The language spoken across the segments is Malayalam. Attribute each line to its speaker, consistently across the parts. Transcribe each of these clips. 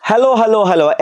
Speaker 1: ഹലോ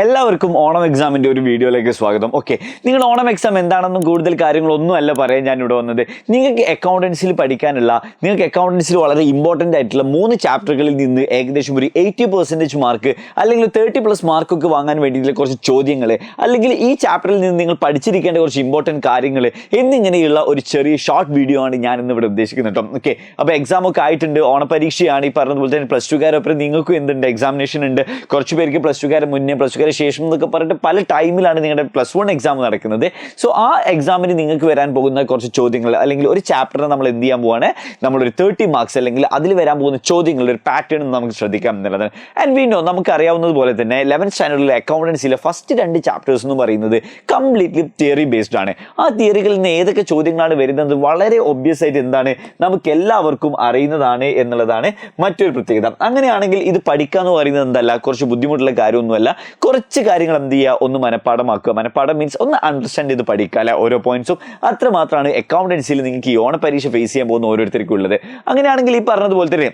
Speaker 1: എല്ലാവർക്കും ഓണം എക്സാമിൻ്റെ ഒരു വീഡിയോയിലേക്ക് സ്വാഗതം. ഓക്കെ, നിങ്ങളുടെ ഓണം എക്സാം എന്താണെന്നും കൂടുതൽ കാര്യങ്ങളൊന്നും അല്ല പറയാൻ ഞാൻ ഇവിടെ വന്നത്. നിങ്ങൾക്ക് അക്കൗണ്ടൻസിൽ പഠിക്കാനുള്ള, നിങ്ങൾക്ക് അക്കൗണ്ടൻസിൽ വളരെ ഇമ്പോർട്ടൻ്റ് ആയിട്ടുള്ള 3 ചാപ്റ്ററുകളിൽ നിന്ന് ഏകദേശം ഒരു 80% മാർക്ക് അല്ലെങ്കിൽ 30+ മാർക്കൊക്കെ വാങ്ങാൻ വേണ്ടിയിട്ടുള്ള കുറച്ച് ചോദ്യങ്ങൾ, അല്ലെങ്കിൽ ഈ ചാപ്റ്ററിൽ നിന്ന് നിങ്ങൾ പഠിച്ചിരിക്കേണ്ട കുറച്ച് ഇമ്പോർട്ടൻറ്റ് കാര്യങ്ങൾ എന്നിങ്ങനെയുള്ള ഒരു ചെറിയ ഷോർട്ട് വീഡിയോ ആണ് ഞാൻ ഇന്ന് ഇവിടെ ഉദ്ദേശിക്കുന്നത് കേട്ടോ. ഓക്കെ, അപ്പോൾ എക്സാം ഒക്കെ ആയിട്ടുണ്ട്, ഓണപരീക്ഷയാണ്. ഈ പറഞ്ഞതുപോലെ തന്നെ +2കാരൊപ്പം നിങ്ങൾക്കും എന്തുണ്ട്, എക്സാമിനേഷൻ ഉണ്ട്. കുറച്ച് പേർക്ക് +2കാരെ മുന്നേ, +2കാരെ ശേഷം എന്നൊക്കെ പറഞ്ഞിട്ട് പല ടൈമിലാണ് നിങ്ങളുടെ +1 എക്സാം നടക്കുന്നത്. സോ ആ എക്സാമിന് നിങ്ങൾക്ക് വരാൻ പോകുന്ന കുറച്ച് ചോദ്യങ്ങൾ, അല്ലെങ്കിൽ ഒരു ചാപ്റ്ററിന് നമ്മൾ എന്ത് ചെയ്യാൻ പോവാണ്, നമ്മളൊരു 30 മാർക്സ് അല്ലെങ്കിൽ അതിൽ വരാൻ പോകുന്ന ചോദ്യങ്ങളുടെ ഒരു പാറ്റേൺ നമുക്ക് ശ്രദ്ധിക്കാം എന്നുള്ളതാണ്. ആൻഡ് വീണ്ടും നമുക്ക് അറിയാവുന്നതുപോലെ തന്നെ 11th സ്റ്റാൻഡേർഡിലെ അക്കൗണ്ടൻസിലെ ഫസ്റ്റ് 2 ചാപ്റ്റേഴ്സ് എന്ന് പറയുന്നത് കംപ്ലീറ്റ്ലി തിയറി ബേസ്ഡ് ആണ്. ആ തിയറികളിൽ നിന്ന് ഏതൊക്കെ ചോദ്യങ്ങളാണ് വരുന്നത് വളരെ ഒബ്വിയസ് ആയിട്ട് എന്താണ്, നമുക്ക് എല്ലാവർക്കും അറിയുന്നതാണ് എന്നുള്ളതാണ് മറ്റൊരു പ്രത്യേകത. അങ്ങനെയാണെങ്കിൽ ഇത് പഠിക്കുക എന്ന് പറയുന്നത് എന്തല്ല, കുറച്ച് ബുദ്ധിമുട്ടുള്ള കാര്യമൊന്നുമല്ല. കുറച്ച് കാര്യങ്ങൾ എന്ത് ചെയ്യുക, ഒന്ന് മനപ്പാടമാക്കുക. മനപ്പാടം മീൻസ് ഒന്ന് അണ്ടർസ്റ്റാൻഡ് ചെയ്ത് പഠിക്കുക അല്ലെ, ഓരോ പോയിന്റ്സും. അത്ര മാത്രമാണ് അക്കൗണ്ടൻസിയിൽ നിങ്ങൾക്ക് ഈ ഓണപരീക്ഷ ഫേസ് ചെയ്യാൻ പോകുന്ന ഓരോരുത്തർക്കും ഉള്ളത്. അങ്ങനെയാണെങ്കിൽ ഈ പറഞ്ഞതുപോലെ തന്നെ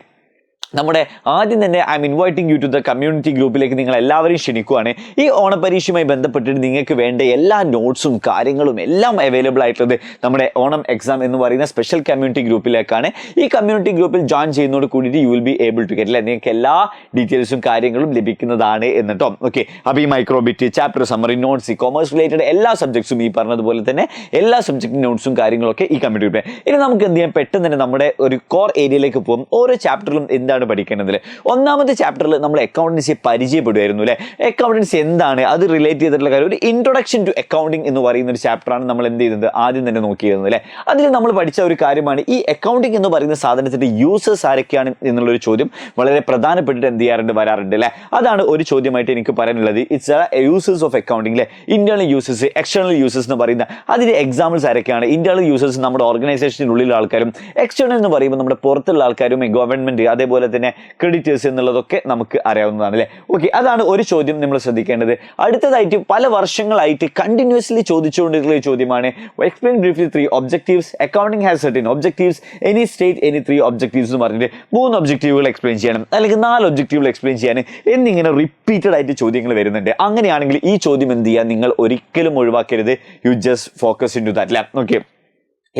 Speaker 1: നമ്മുടെ ആദ്യം തന്നെ I am inviting you to the community ഗ്രൂപ്പിലേക്ക് നിങ്ങൾ എല്ലാവരെയും ക്ഷണിക്കുവാണ്. ഈ ഓണപരീക്ഷയുമായി ബന്ധപ്പെട്ടിട്ട് നിങ്ങൾക്ക് വേണ്ട എല്ലാ നോട്ട്സും കാര്യങ്ങളും എല്ലാം അവൈലബിൾ ആയിട്ടുള്ളത് നമ്മുടെ ഓണം എക്സാം എന്ന് പറയുന്ന സ്പെഷ്യൽ കമ്മ്യൂണിറ്റി ഗ്രൂപ്പിലേക്കാണ്. ഈ കമ്മ്യൂണിറ്റി ഗ്രൂപ്പിൽ ജോയിൻ ചെയ്യുന്നതോട് കൂടിയിട്ട് you will be able to get, അല്ലെ, നിങ്ങൾക്ക് എല്ലാ ഡീറ്റെയിൽസും കാര്യങ്ങളും ലഭിക്കുന്നതാണ് എന്നിട്ടോ. ഓക്കെ, അപ്പോൾ ഈ microbit, chapter summary, notes, commerce related എല്ലാ സബ്ജക്ട്സും, ഈ പറഞ്ഞതുപോലെ തന്നെ എല്ലാ സബ്ജക്റ്റ് നോട്ട്സും കാര്യങ്ങളൊക്കെ ഈ കമ്മ്യൂണിറ്റി ഗ്രൂപ്പിൽ. ഇനി നമുക്ക് എന്ത് ചെയ്യാം, പെട്ടെന്ന് തന്നെ നമ്മുടെ ഒരു കോർ ഏരിയയിലേക്ക് പോകും. ഓരോ ചാപ്റ്ററിലും എന്താണ് പഠിക്കേണ്ടത്. ഒന്നാമത്തെ ചാപ്റ്ററിൽ നമ്മൾ അക്കൗണ്ടൻസി പരിചയപ്പെടുമായിരുന്നു അല്ലെ. അക്കൗണ്ടൻസി എന്താണ്, അത് റിലേറ്റ് ചെയ്തിട്ടുള്ള കാര്യം, ഒരു ഇൻട്രൊഡക്ഷൻ ടു അക്കൗണ്ടിങ് എന്ന് പറയുന്ന ഒരു ചാപ്റ്ററാണ് നമ്മൾ എന്ത് ചെയ്യുന്നത്, ആദ്യം തന്നെ നോക്കിയിരുന്നത് അല്ലെ. അതിൽ നമ്മൾ പഠിച്ച ഒരു കാര്യമാണ് ഈ അക്കൗണ്ടിങ് എന്ന് പറയുന്ന സാധനത്തിന്റെ യൂസേഴ്സ് ആരൊക്കെയാണ് എന്നുള്ളൊരു ചോദ്യം വളരെ പ്രധാനപ്പെട്ടിട്ട് എന്ത് ചെയ്യാറുണ്ട്, വരാറുണ്ട് അല്ലെ. അതാണ് ഒരു ചോദ്യമായിട്ട് എനിക്ക് പറയാനുള്ളത്. ഇറ്റ്സ് യൂസേഴ്സ് ഓഫ് അക്കൗണ്ടിങ് അല്ലെ. ഇന്റേണൽ യൂസേഴ്സ്, എക്സ്റ്റേണൽ യൂസേഴ്സ് എന്ന് പറയുന്ന അതിന്റെ എക്സാമ്പിൾസ് ആരൊക്കെയാണ്. ഇന്റേണൽ യൂസേഴ്സ് നമ്മുടെ ഓർഗനൈസേഷനുള്ളിലുള്ള ആൾക്കാരും, എക്സ്റ്റേണൽ എന്ന് പറയുമ്പോൾ നമ്മുടെ പുറത്തുള്ള ആൾക്കാരും, ഗവൺമെന്റ്, അതേപോലെ തന്നെ ക്രെഡിറ്റേഴ്സ് എന്നുള്ളതൊക്കെ നമുക്ക് അറിയാവുന്നതാണ് അല്ലേ. ഓക്കെ, അതാണ് ഒരു ചോദ്യം നമ്മൾ ശ്രദ്ധിക്കേണ്ടത്. അടുത്തതായിട്ട് പല വർഷങ്ങളായിട്ട് കണ്ടിന്യൂസ്ലി ചോദിച്ചുകൊണ്ടിരിക്കുന്ന ചോദ്യമാണ് explain briefly 3 objectives. Accounting has certain objectives, any state any 3 objectives എന്ന് പറഞ്ഞിട്ട് 3 ഒബ്ജക്റ്റീവുകൾ എക്സ്പ്ലെയിൻ ചെയ്യണം, അല്ലെങ്കിൽ 4 ഒബ്ജക്റ്റീവുകൾ എക്സ്പ്ലെയിൻ ചെയ്യാൻ എന്നിങ്ങനെ റിപ്പീറ്റഡ് ആയിട്ട് ചോദ്യങ്ങൾ വരുന്നുണ്ട്. അങ്ങനെയാണെങ്കിൽ ഈ ചോദ്യം എന്ത് ചെയ്യുക, നിങ്ങൾ ഒരിക്കലും ഒഴിവാക്കരുത്. You just focus in to that അല്ലേ. ഓക്കെ,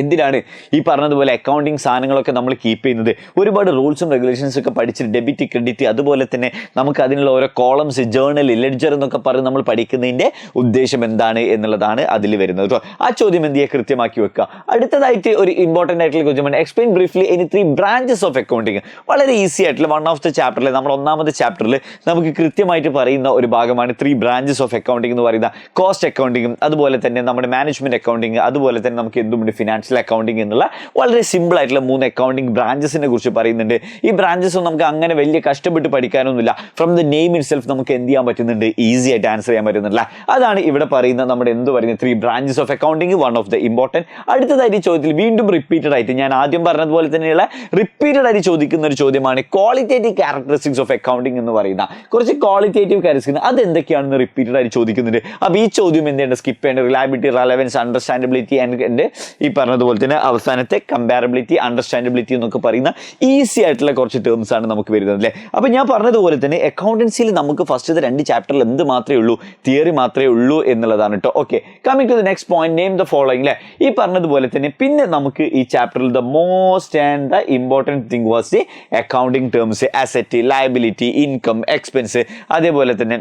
Speaker 1: എന്തിനാണ് ഈ പറഞ്ഞതുപോലെ അക്കൗണ്ടിങ് സാധനങ്ങളൊക്കെ നമ്മൾ കീപ്പ് ചെയ്യുന്നത്, ഒരുപാട് റൂൾസും റെഗുലേഷൻസ് ഒക്കെ പഠിച്ചിട്ട് ഡെബിറ്റ്, ക്രെഡിറ്റ്, അതുപോലെ തന്നെ നമുക്ക് അതിനുള്ള ഓരോ കോളംസ്, ജേർണൽ, ലെഡ്ജർ എന്നൊക്കെ പറഞ്ഞ് നമ്മൾ പഠിക്കുന്നതിൻ്റെ ഉദ്ദേശം എന്താണ് എന്നുള്ളതാണ് അതിൽ വരുന്നത് കേട്ടോ. ആ ചോദ്യം എന്ത് ചെയ്യുക, കൃത്യമാക്കി വെക്കുക. അടുത്തതായിട്ട് ഒരു ഇമ്പോർട്ടൻ്റ് ആയിട്ടുള്ള ചോദ്യമാണ് explain briefly any 3 branches of accounting. വളരെ ഈസി ആയിട്ടുള്ള 1 ഓഫ് ദ ചാപ്റ്ററിൽ, നമ്മൾ ഒന്നാമത്തെ ചാപ്റ്ററിൽ നമുക്ക് കൃത്യമായിട്ട് പറയുന്ന ഒരു ഭാഗമാണ് 3 ബ്രാഞ്ചസ് ഓഫ് അക്കൗണ്ടിങ് എന്ന് പറയുന്ന കോസ്റ്റ് അക്കൗണ്ടിങ്ങും, അതുപോലെ തന്നെ നമ്മുടെ മാനേജ്മെന്റ് അക്കൗണ്ടിങ്, അതുപോലെ തന്നെ നമുക്ക് എന്തുമുണ്ട് ഫിനാൻഷ്യൽ അക്കൗണ്ടിങ് എന്നുള്ള വളരെ സിമ്പിൾ ആയിട്ടുള്ള 3 അക്കൗണ്ടിങ് ബ്രാഞ്ചസിനെ കുറിച്ച് പറയുന്നുണ്ട്. ഈ ബ്രാഞ്ചസ് നമുക്ക് അങ്ങനെ വലിയ കഷ്ടപ്പെട്ട് പഠിക്കാനൊന്നുമില്ല. From the name itself നമുക്ക് എന്ത് ചെയ്യാൻ പറ്റുന്നുണ്ട്, ഈസി ആയിട്ട് ആൻസർ ചെയ്യാൻ പറ്റുന്നില്ല. അതാണ് ഇവിടെ പറയുന്ന നമ്മുടെ എന്ത് പറയുന്നത് 3 branches of accounting, 1 of the important. അടുത്തതായിട്ട് ഈ ചോദ്യത്തിൽ വീണ്ടും റിപ്പീറ്റഡ് ആയിട്ട്, ഞാൻ ആദ്യം പറഞ്ഞതുപോലെ തന്നെയുള്ള റിപ്പീറ്റഡ് ആയിട്ട് ചോദിക്കുന്ന ഒരു ചോദ്യമാണ് ക്വാളിറ്റേറ്റീവ് ക്യാരക്ടറിസ്റ്റിക്സ് ഓഫ് അക്കൗണ്ടിങ് എന്ന് പറയുന്ന കുറച്ച് ക്വാളിറ്റേറ്റീവ് ക്യാരക്ടറിസ്റ്റിക്സ്. അതെന്തൊക്കെയാണെന്ന് റിപ്പീറ്റഡ് ആയിട്ട് ചോദിക്കുന്നുണ്ട്. അപ്പോൾ ഈ ചോദ്യം എന്താണ്, സ്കിപ്പ് ചെയ്യേണ്ട. റിലയബിലിറ്റി, റെലവൻസ്, അണ്ടർസ്റ്റാൻഡബിലിറ്റി ആൻഡ് ഈ അതുപോലെ തന്നെ അവസാനത്തെ കമ്പാരബിലിറ്റി, അണ്ടർസ്റ്റാൻഡബിലിറ്റി എന്നൊക്കെ പറയുന്ന ഈസി ആയിട്ടുള്ള കുറച്ച് ടേംസ് ആണ് നമുക്ക് വരുന്നത് അല്ലേ. അപ്പോൾ ഞാൻ പറഞ്ഞതുപോലെ തന്നെ അക്കൗണ്ടൻസിയിൽ നമുക്ക് ഫസ്റ്റത്തെ 2 ചാപ്റ്ററിൽ എന്ത് മാത്രമേ ഉള്ളൂ, തിയറി മാത്രമേ ഉള്ളൂ എന്നുള്ളതാണ് കേട്ടോ. Okay, coming to the next point, name the following അല്ലേ. ഈ പറഞ്ഞതുപോലെ തന്നെ പിന്നെ നമുക്ക് ഈ ചാപ്റ്ററിൽ the most and the important thing was the accounting terms, asset, liability, income, expense, അതേപോലെ തന്നെ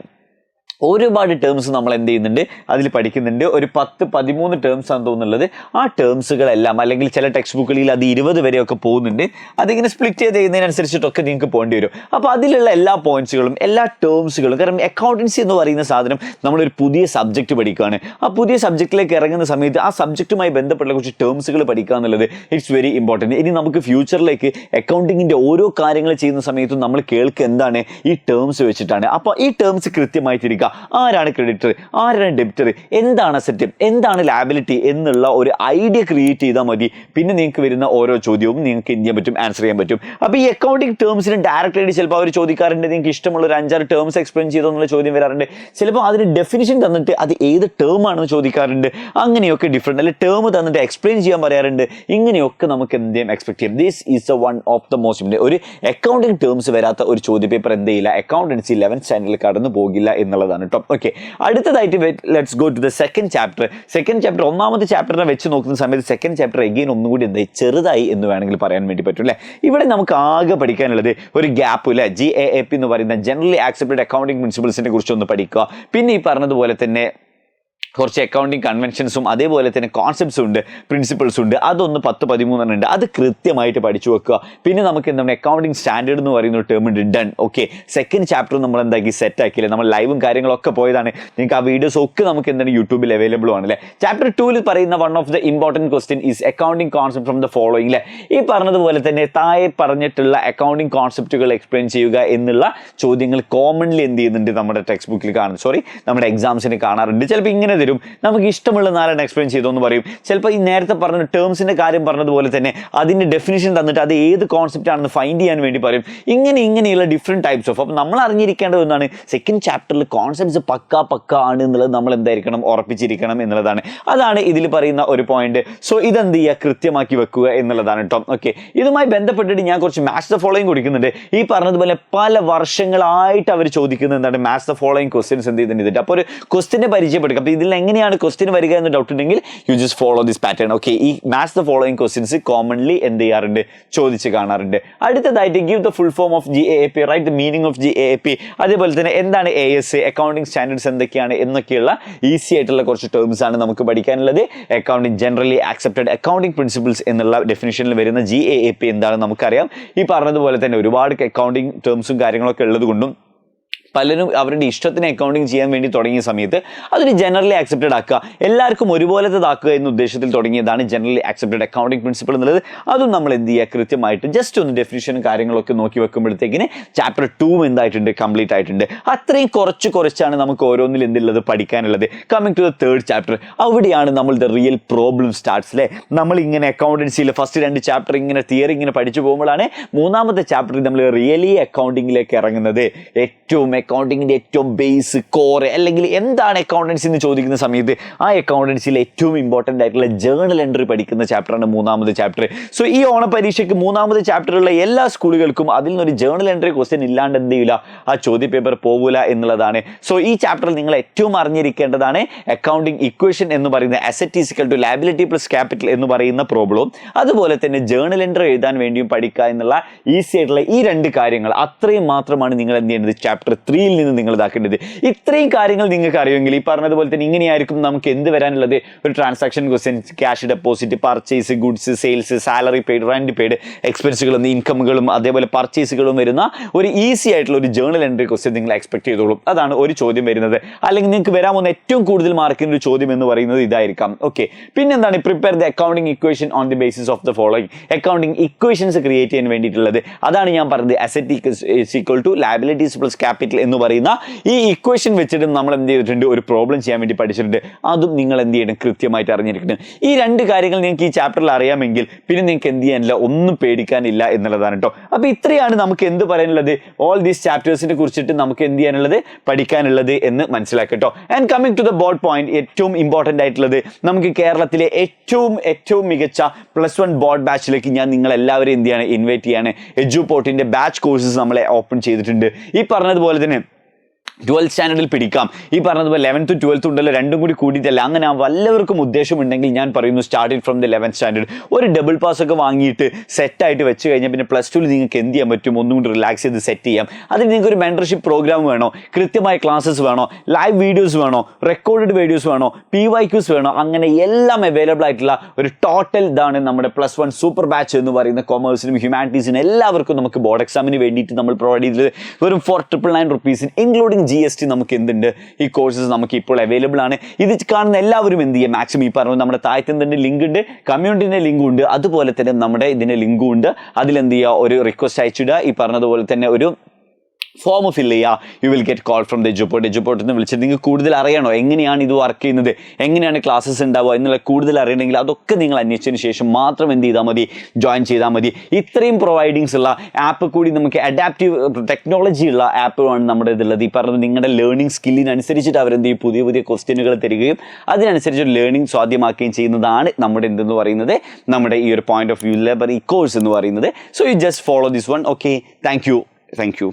Speaker 1: ഒരുപാട് ടേംസ് നമ്മൾ എന്ത് ചെയ്യുന്നുണ്ട്, അതിൽ പഠിക്കുന്നുണ്ട്. ഒരു 10-13 ടേംസ് ആണ് തോന്നുന്നുള്ളത്. ആ ടേംസുകളെല്ലാം, അല്ലെങ്കിൽ ചില ടെക്സ്റ്റ് ബുക്കുകളിൽ അത് 20 വരെയൊക്കെ പോകുന്നുണ്ട്. അതിങ്ങനെ സ്പ്ലിറ്റ് ചെയ്ത് ചെയ്യുന്നതിനനുസരിച്ചിട്ടൊക്കെ നിങ്ങൾക്ക് പോകേണ്ടി വരും. അപ്പോൾ അതിലുള്ള എല്ലാ പോയിന്റ്സുകളും, എല്ലാ ടേംസുകളും, കാരണം അക്കൗണ്ടൻസി എന്ന് പറയുന്ന സാധനം നമ്മളൊരു പുതിയ സബ്ജക്റ്റ് പഠിക്കുകയാണ്. ആ പുതിയ സബ്ജക്റ്റിലേക്ക് ഇറങ്ങുന്ന സമയത്ത് ആ സബ്ജക്റ്റുമായി ബന്ധപ്പെട്ട കുറച്ച് ടേംസുകൾ പഠിക്കുക എന്നുള്ളത് ഇറ്റ്സ് വെരി ഇമ്പോർട്ടൻറ്റ്. ഇനി നമുക്ക് ഫ്യൂച്ചറിലേക്ക് അക്കൗണ്ടിങ്ങിൻ്റെ ഓരോ കാര്യങ്ങൾ ചെയ്യുന്ന സമയത്തും നമ്മൾ കേൾക്കുക എന്താണ്, ഈ ടേംസ് വെച്ചിട്ടാണ്. അപ്പോൾ ഈ ടേംസ് കൃത്യമായിട്ടിരിക്കുക. ആരാണ് ക്രെഡിറ്റർ, ആരാണ് ഡെബിറ്റർ, എന്താണ് അസറ്റ്, എന്താണ് ലാബിലിറ്റി എന്നുള്ള ഒരു ഐഡിയ ക്രിയേറ്റ് ചെയ്താൽ മതി. പിന്നെ നിങ്ങൾക്ക് വരുന്ന ഓരോ ചോദ്യവും നിങ്ങൾക്ക് എന്ത് ചെയ്യാൻ പറ്റും, ആൻസർ ചെയ്യാൻ പറ്റും. അപ്പോൾ ഈ അക്കൗണ്ടിങ് ടേംസിന് ഡയറക്റ്റ് ആയിട്ട് ചിലപ്പോൾ അവർ ചോദിക്കാറുണ്ട്, നിങ്ങൾക്ക് ഇഷ്ടമുള്ള ഒരു 5-6 ടേംസ് എക്സ്പ്ലെയിൻ ചെയ്തോ എന്നുള്ള ചോദ്യം വരാറുണ്ട്. ചിലപ്പോൾ അതിന് ഡെഫിനിഷൻ തന്നിട്ട് അത് ഏത് ടേം ആണെന്ന് ചോദിക്കാറുണ്ട്. അങ്ങനെയൊക്കെ ഡിഫറെൻറ്റ്, അല്ലെങ്കിൽ ടേം തന്നിട്ട് എക്സ്പ്ലെയിൻ ചെയ്യാൻ പറയാറുണ്ട്. ഇങ്ങനെയൊക്കെ നമുക്ക് എന്ത് ചെയ്യാം, എക്സ്പെക്ട് ചെയ്യാം. This is one of the most important. ഒരു അക്കൗണ്ടിങ് ടേംസ് വരാത്ത ഒരു ചോദ്യ പേപ്പർ എന്ത് ചെയ്യില്ല, അക്കൗണ്ടൻസി 11th സ്റ്റാൻഡേർഡിൽ കടന്നു പോകില്ല എന്നുള്ളതാണ് കേട്ടോ. ഓക്കെ, അടുത്തതായിട്ട് let's go to the second chapter. Second chapter ഒന്നാമത്തെ ചാപ്റ്ററിനെ വെച്ച് നോക്കുന്ന സമയത്ത് സെക്കൻഡ് ചാപ്റ്റർ എഗെയിൻ ഒന്നുകൂടി എന്തായി ചെറുതായി എന്ന് വേണമെങ്കിൽ പറയാൻ വേണ്ടി പറ്റും അല്ലേ. ഇവിടെ നമുക്ക് ആകെ പഠിക്കാനുള്ളത് ഒരു ഗ്യാപ്പ് അല്ലേ, GAAP എന്ന് പറയുന്ന ജനറലി ആക്സെപ്റ്റഡ് അക്കൗണ്ടിങ് പ്രിൻസിപ്പിൾസിനെ കുറിച്ച് ഒന്ന് പഠിക്കുക. പിന്നെ ഈ പറഞ്ഞതുപോലെ തന്നെ കുറച്ച് അക്കൗണ്ടിങ് കൺവെൻഷൻസും അതേപോലെ തന്നെ കോൺസെപ്റ്റ്സും ഉണ്ട്, പ്രിൻസിപ്പിൾസും ഉണ്ട്. അതൊന്ന് 10-13 ഉണ്ട്, അത് കൃത്യമായിട്ട് പഠിച്ചു വെക്കുക. പിന്നെ നമുക്ക് എന്താണ് അക്കൗണ്ടിങ് സ്റ്റാൻഡേർഡ് എന്ന് പറയുന്ന ഒരു ടേം ഉണ്ട്, ഡൺ. ഓക്കെ, സെക്കൻഡ് ചാപ്റ്റർ നമ്മൾ എന്താക്കി സെറ്റ് ആക്കിയില്ലേ, നമ്മൾ ലൈവും കാര്യങ്ങളൊക്കെ പോയതാണ്. നിങ്ങൾക്ക് ആ വീഡിയോസ് ഒക്കെ നമുക്ക് എന്താണ് യൂട്യൂബിൽ അവൈലബിൾ ആണ് അല്ലേ. ചാപ്റ്റർ 2 പറയുന്ന one of the important question is accounting concept from the following അല്ലേ. ഈ പറഞ്ഞതുപോലെ തന്നെ താഴെ പറഞ്ഞിട്ടുള്ള അക്കൗണ്ടിങ് കോൺസെപ്റ്റുകൾ എക്സ്പ്ലെയിൻ ചെയ്യുക എന്നുള്ള ചോദ്യങ്ങൾ കോമൺലി എന്ത് ചെയ്യുന്നുണ്ട്, നമ്മുടെ ടെക്സ്റ്റ് ബുക്കിൽ കാണുന്നു, നമ്മുടെ എക്സാംസിന് കാണാറുണ്ട്. ചിലപ്പോൾ ഇങ്ങനെ തരും, നമുക്ക് ഇഷ്ടമുള്ള 4 എക്സ്പ്ലെയിൻ ചെയ്തോന്ന് പറയും. ചിലപ്പോൾ ഈ നേരത്തെ പറഞ്ഞ ടേംസിന്റെ കാര്യം പറഞ്ഞതുപോലെ തന്നെ അതിന്റെ ഡെഫിനിഷൻ തന്നിട്ട് അത് ഏത് കോൺസെപ്റ്റ് ആണെന്ന് ഫൈൻഡ് ചെയ്യാൻ വേണ്ടി പറയും. ഇങ്ങനെയുള്ള ഡിഫറെന്റ് ടൈപ്സ് ഓഫ്. അപ്പം നമ്മൾ അറിഞ്ഞിരിക്കേണ്ടത് എന്താണ്, സെക്കൻഡ് ചാപ്റ്ററിൽ കോൺസെപ്റ്റ്സ് പക്ക ആണ് എന്നുള്ളത് നമ്മൾ എന്തായിരിക്കണം, ഉറപ്പിച്ചിരിക്കണം എന്നുള്ളതാണ്. അതാണ് ഇതിൽ പറയുന്ന ഒരു പോയിന്റ്. സോ ഇതെന്ത് ചെയ്യുക, കൃത്യമാക്കി വെക്കുക എന്നുള്ളതാണ് കേട്ടോ. ഓക്കെ, ഇതുമായി ബന്ധപ്പെട്ടിട്ട് ഞാൻ കുറച്ച് മാച്ച് ദ ഫോളോയിങ് കൊടുക്കുന്നുണ്ട്. ഈ പറഞ്ഞതുപോലെ പല വർഷങ്ങളായിട്ട് അവർ ചോദിക്കുന്നത് എന്താണ്, മാച്ച് ദ ഫോളോയിങ് ക്വസ്റ്റ്യൻസ് എന്ത് ചെയ്തിട്ടുണ്ട്. അപ്പോൾ ഒരു ക്വസ്റ്റിനെ പരിചയപ്പെടുക. അപ്പോൾ ഇതിൽ എങ്ങനെയാണ് ക്വസ്റ്റ്യൻ വരിക എന്ന് ഡൗട്ട് ഉണ്ടെങ്കിൽ you just follow this pattern. Okay, ഈ match the following questions commonly എന്ത് ചെയ്യാറുണ്ട്, ചോദിച്ച് കാണാറുണ്ട്. അടുത്തതായിട്ട് give the full form of GAAP, right the meaning of GAAP. അതേപോലെ തന്നെ എന്താണ് AS, അക്കൗണ്ടിങ് സ്റ്റാൻഡേർഡ്സ് എന്തൊക്കെയാണ് എന്നൊക്കെയുള്ള ഈസി ആയിട്ടുള്ള കുറച്ച് ടേംസ് ആണ് നമുക്ക് പഠിക്കാനുള്ളത്. Accounting generally accepted accounting principles എന്നുള്ള ഡെഫിനിഷനിൽ വരുന്ന GAAP എന്താണെന്ന് നമുക്കറിയാം. ഈ പറഞ്ഞതുപോലെ തന്നെ ഒരുപാട് അക്കൗണ്ടിങ് ടേംസും കാര്യങ്ങളൊക്കെ ഉള്ളത് കൊണ്ടും പലരും അവരുടെ ഇഷ്ടത്തിന് അക്കൗണ്ടിങ് ചെയ്യാൻ വേണ്ടി തുടങ്ങിയ സമയത്ത് അതൊരു ജനറലി ആക്സെപ്റ്റഡ് ആക്കുക, എല്ലാവർക്കും ഒരുപോലത്തേതാക്കുക എന്ന ഉദ്ദേശത്തിൽ തുടങ്ങിയതാണ് ജനറലി ആക്സെപ്റ്റഡ് അക്കൗണ്ടിങ് പ്രിൻസിപ്പിൾ എന്നുള്ളത്. അതും നമ്മൾ എന്ത് ചെയ്യുക, കൃത്യമായിട്ട് ജസ്റ്റ് ഒന്ന് ഡെഫിനിഷനും കാര്യങ്ങളൊക്കെ നോക്കി വെക്കുമ്പോഴത്തേക്കിന് ചാപ്റ്റർ 2 എന്തായിട്ടുണ്ട്, കംപ്ലീറ്റ് ആയിട്ടുണ്ട്. അത്രയും കുറച്ചാണ് നമുക്ക് ഓരോന്നിൽ എന്തുള്ളത് പഠിക്കാനുള്ളത്. Coming to the third chapter, അവിടെയാണ് നമ്മൾ ദ റിയൽ പ്രോബ്ലം സ്റ്റാർട്ട്സ് അല്ലേ. നമ്മളിങ്ങനെ അക്കൗണ്ടൻസിയിൽ ഫസ്റ്റ് 2 ചാപ്റ്റർ ഇങ്ങനെ തിയറി ഇങ്ങനെ പഠിച്ചു പോകുമ്പോഴാണ് മൂന്നാമത്തെ ചാപ്റ്ററിൽ നമ്മൾ റിയലി അക്കൗണ്ടിങ്ങിലേക്ക് ഇറങ്ങുന്നത്. അക്കൗണ്ടിങ്ങിൻ്റെ ഏറ്റവും ബേസ് കോർ അല്ലെങ്കിൽ എന്താണ് അക്കൗണ്ടൻസി എന്ന് ചോദിക്കുന്ന സമയത്ത് ആ അക്കൗണ്ടൻസിയിൽ ഏറ്റവും ഇമ്പോർട്ടൻ്റ് ആയിട്ടുള്ള ജേർണൽ എൻട്രി പഠിക്കുന്ന ചാപ്റ്ററാണ് മൂന്നാമത്തെ ചാപ്റ്റർ. സോ ഈ ഓണപരീക്ഷയ്ക്ക് മൂന്നാമത്തെ ചാപ്റ്ററുള്ള എല്ലാ സ്കൂളുകൾക്കും അതിൽ നിന്നൊരു ജേർണൽ എൻട്രി ക്വസ്റ്റ്യൻ ഇല്ലാണ്ട് എന്ത് ചെയ്യില്ല, ആ ചോദ്യ പേപ്പർ പോകില്ല എന്നുള്ളതാണ്. സോ ഈ ചാപ്റ്ററിൽ നിങ്ങൾ ഏറ്റവും അറിഞ്ഞിരിക്കേണ്ടതാണ് അക്കൗണ്ടിങ് ഇക്വേഷൻ എന്ന് പറയുന്ന asset is equal to liability plus capital എന്ന് പറയുന്ന പ്രോബ്ലവും അതുപോലെ തന്നെ ജേർണൽ എൻട്രി എഴുതാൻ വേണ്ടിയും പഠിക്കുക എന്നുള്ള ഈസി ആയിട്ടുള്ള ഈ 2 കാര്യങ്ങൾ അത്രയും മാത്രമാണ് നിങ്ങൾ എന്ത് ചെയ്യേണ്ടത്, ചാപ്റ്റർ 3 നിന്ന് നിങ്ങൾ ഇതാക്കേണ്ടത്. ഇത്രയും കാര്യങ്ങൾ നിങ്ങൾക്ക് അറിയുമെങ്കിൽ ഈ പറഞ്ഞതുപോലെ തന്നെ ഇങ്ങനെയായിരിക്കും നമുക്ക് എന്ത് വരാനുള്ളത്, ഒരു transaction question, cash deposit, purchase, goods, sales, salary paid, rent paid, എക്സ്പെൻസുകളും ഇൻകമുകളും അതേപോലെ പർച്ചേസുകളും വരുന്ന ഒരു ഈസി ആയിട്ടുള്ള ഒരു ജേർണൽ എൻട്രി ക്വസ്റ്റ്യൻ നിങ്ങൾ എക്സ്പെക്ട് ചെയ്തോളും. അതാണ് ഒരു ചോദ്യം വരുന്നത്. അല്ലെങ്കിൽ നിങ്ങൾക്ക് വരാൻ പോകുന്ന ഏറ്റവും കൂടുതൽ മാർക്കിൻ്റെ ഒരു ചോദ്യം എന്ന് പറയുന്നത് ഇതായിരിക്കാം. ഓക്കെ, പിന്നെന്താണ് prepare the accounting equation on the basis of the following. Accounting equations create ചെയ്യാൻ വേണ്ടിയിട്ടുള്ളത് അതാണ് ഞാൻ പറഞ്ഞത്. Asset is equal to liabilities plus capital എന്ന് പറയുന്ന ഈ ഇക്വേഷൻ വെച്ചിട്ട് നമ്മൾ എന്ത് ചെയ്തിട്ടുണ്ട്, ഒരു പ്രോബ്ലം ചെയ്യാൻ വേണ്ടി പഠിച്ചിട്ടുണ്ട്. അതും നിങ്ങൾ എന്ത് ചെയ്യണം, കൃത്യമായിട്ട് അറിഞ്ഞിരിക്കണം. ഈ 2 കാര്യങ്ങൾ നിങ്ങൾക്ക് ഈ ചാപ്റ്ററിൽ അറിയാമെങ്കിൽ പിന്നെ നിങ്ങൾക്ക് എന്ത് ചെയ്യാനില്ല, ഒന്നും പേടിക്കാനില്ല എന്നുള്ളതാണ് കേട്ടോ. അപ്പോൾ ഇത്രയാണ് നമുക്ക് എന്ത് പറയാനുള്ളത്, ഓൾ ദീസ് ചാപ്റ്റേഴ്സിനെ കുറിച്ചിട്ട് നമുക്ക് എന്ത് ചെയ്യാനുള്ളത്, പഠിക്കാനുള്ളത് എന്ന് മനസ്സിലാക്കട്ടോ. And coming to the board point, ഏറ്റവും ഇമ്പോർട്ടൻ്റ് ആയിട്ടുള്ളത് നമുക്ക് കേരളത്തിലെ ഏറ്റവും മികച്ച +1 ബോർഡ് ബാച്ചിലേക്ക് ഞാൻ നിങ്ങളെല്ലാവരും എന്ത് ചെയ്യാണ്, ഇൻവൈറ്റ് ചെയ്യാണ്. എഡ്യൂപോർട്ടിൻ്റെ ബാച്ച് കോഴ്സസ് നമ്മളെ ഓപ്പൺ ചെയ്തിട്ടുണ്ട്. ഈ പറഞ്ഞതുപോലെ തന്നെ 12th സ്റ്റാൻഡേർഡിൽ പിടിക്കാം. ഈ പറഞ്ഞതുപോലെ 11th 12th ഉണ്ടല്ലോ, രണ്ടും കൂടി കൂടിയിട്ടല്ല. അങ്ങനെ വല്ലവർക്കും ഉദ്ദേശമുണ്ടെങ്കിൽ ഞാൻ പറയുന്നു starting from the 11th standard ഒരു ഡബിൾ പാസ് ഒക്കെ വാങ്ങിയിട്ട് സെറ്റായിട്ട് വെച്ച് കഴിഞ്ഞാൽ പിന്നെ +2 നിങ്ങൾക്ക് എന്ത് ചെയ്യാൻ പറ്റും, ഒന്നും കൂടി റിലാക്സ് ചെയ്ത് സെറ്റ് ചെയ്യാം. അതിന് നിങ്ങൾക്ക് ഒരു മെൻറ്റർഷിപ്പ് പ്രോഗ്രാം വേണോ, കൃത്യമായ ക്ലാസ്സസ് വേണോ, ലൈവ് വീഡിയോസ് വേണോ, റെക്കോർഡഡ് വീഡിയോസ് വേണോ, PYQs വേണോ, അങ്ങനെ എല്ലാം അവൈലബിൾ ആയിട്ടുള്ള ഒരു ടോട്ടൽ ഇതാണ് നമ്മുടെ +1 സൂപ്പർ ബാച്ച് എന്ന് പറയുന്ന കൊമേഴ്സിനും ഹ്യൂമാനിറ്റീസിനും എല്ലാവർക്കും നമുക്ക് ബോർഡ് എക്സാമിന് വേണ്ടിയിട്ട് നമ്മൾ പ്രൊവൈഡ് ചെയ്തത് വെറും 499 rupees ഇൻക്ലൂഡിംഗ് GST നമുക്ക് എന്തുണ്ട്, ഈ കോഴ്സസ് നമുക്ക് ഇപ്പോൾ അവൈലബിൾ ആണ്. ഇത് കാണുന്ന എല്ലാവരും എന്ത് ചെയ്യുക, മാക്സിമം ഈ പറഞ്ഞു നമ്മുടെ താഴത്തെ എന്തുണ്ട്, ലിങ്ക് ഉണ്ട്, കമ്മ്യൂണിറ്റിൻ്റെ ലിങ്കും ഉണ്ട്, അതുപോലെ തന്നെ നമ്മുടെ ഇതിൻ്റെ ലിങ്കും ഉണ്ട്. അതിലെന്ത് ചെയ്യുക, ഒരു റിക്വസ്റ്റ് അയച്ചിടുക. ഈ പറഞ്ഞതുപോലെ തന്നെ ഒരു ഫോം ഫില്ല് ചെയ്യുക, you will get call from the എജുപോർട്ടിൽ നിന്ന് വിളിച്ചിട്ട് നിങ്ങൾക്ക് കൂടുതൽ അറിയണോ എങ്ങനെയാണ് ഇത് വർക്ക് ചെയ്യുന്നത്, എങ്ങനെയാണ് ക്ലാസ്സസ് ഉണ്ടാവുക എന്നുള്ള കൂടുതൽ അറിയണമെങ്കിൽ അതൊക്കെ നിങ്ങൾ അന്വേഷിച്ചതിന് ശേഷം മാത്രം എന്ത് ചെയ്താൽ മതി, ജോയിൻ ചെയ്താൽ മതി. ഇത്രയും പ്രൊവൈഡിങ്സ് ഉള്ള ആപ്പ് കൂടി നമുക്ക് അഡാപ്റ്റീവ് ടെക്നോളജി ഉള്ള ആപ്പുമാണ് നമ്മുടെ ഇതുള്ളത്. ഈ പറഞ്ഞത് നിങ്ങളുടെ ലേണിംഗ് സ്കില്ലിനനുസരിച്ചിട്ട് അവരെന്ത് ചെയ്യും, പുതിയ പുതിയ ക്വസ്റ്റ്യനുകൾ തരികയും അതിനനുസരിച്ച് ഒരു ലേണിംഗ് സാധ്യമാക്കുകയും ചെയ്യുന്നതാണ് നമ്മുടെ എന്തെന്ന് പറയുന്നത്, നമ്മുടെ ഈ ഒരു point of view library course എന്ന് പറയുന്നത്. So you just follow this one. Okay, thank you.